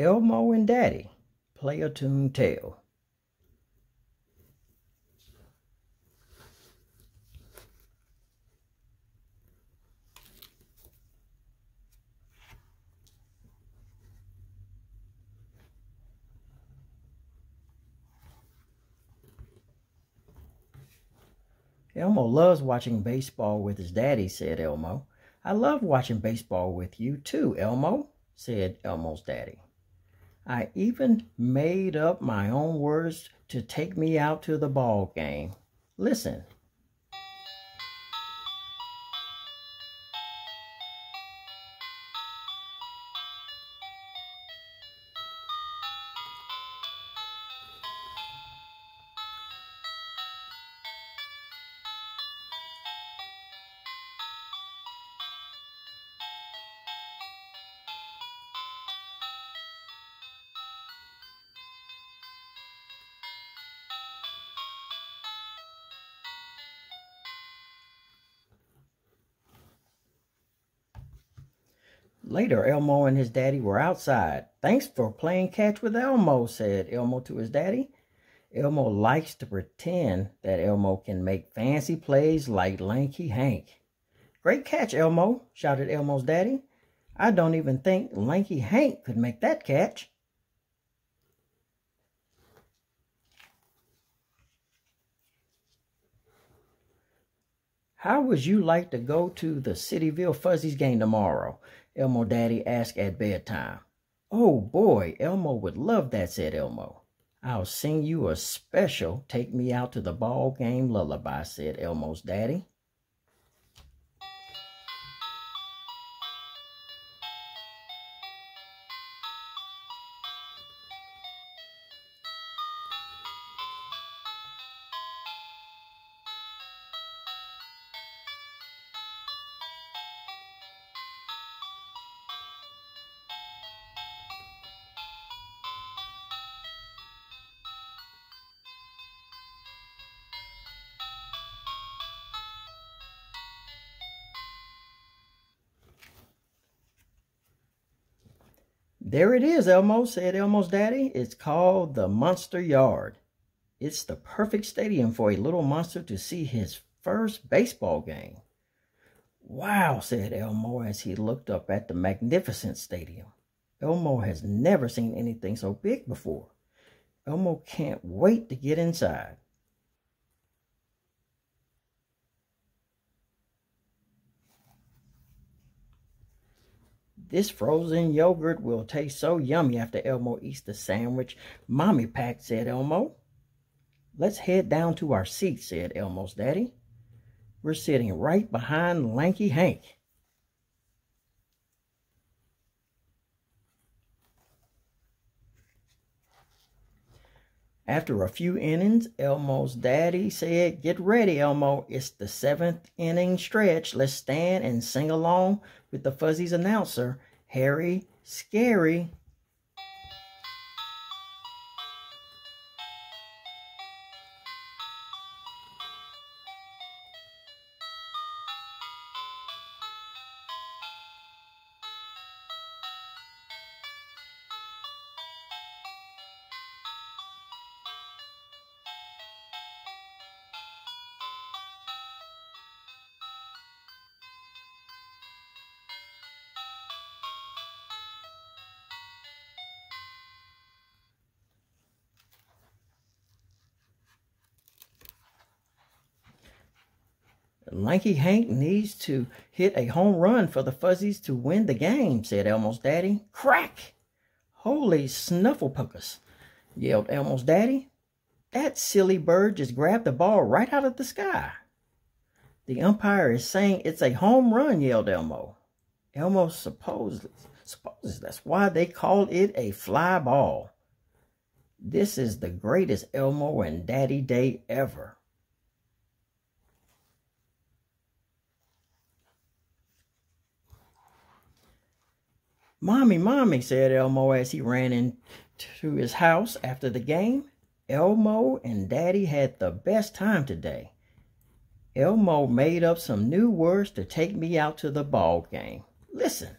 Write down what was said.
Elmo and Daddy play a tune tale. Elmo loves watching baseball with his daddy, said Elmo. I love watching baseball with you too, Elmo, said Elmo's daddy. I even made up my own words to take me out to the ball game. Listen. Later, Elmo and his daddy were outside. Thanks for playing catch with Elmo, said Elmo to his daddy. Elmo likes to pretend that Elmo can make fancy plays like Lanky Hank. Great catch, Elmo, shouted Elmo's daddy. I don't even think Lanky Hank could make that catch. How would you like to go to the Cityville Fuzzies game tomorrow? Elmo Daddy asked at bedtime. Oh boy, Elmo would love that, said Elmo. I'll sing you a special Take Me Out to the Ball Game lullaby, said Elmo's daddy. There it is, Elmo, said Elmo's daddy. It's called the Monster Yard. It's the perfect stadium for a little monster to see his first baseball game. Wow, said Elmo as he looked up at the magnificent stadium. Elmo has never seen anything so big before. Elmo can't wait to get inside. This frozen yogurt will taste so yummy after Elmo eats the sandwich Mommy packed, said Elmo. Let's head down to our seats, said Elmo's daddy. We're sitting right behind Lanky Hank. After a few innings, Elmo's daddy said, "Get ready, Elmo. It's the 7th inning stretch. Let's stand and sing along with the Fuzzies announcer, Harry Scary." Lanky Hank needs to hit a home run for the Fuzzies to win the game, said Elmo's daddy. Crack! Holy snuffleupagus, yelled Elmo's daddy. That silly bird just grabbed the ball right out of the sky. The umpire is saying it's a home run, yelled Elmo. Elmo supposes that's why they called it a fly ball. This is the greatest Elmo and Daddy day ever. Mommy, Mommy, said Elmo as he ran into his house after the game. Elmo and Daddy had the best time today. Elmo made up some new words to take me out to the ball game. Listen.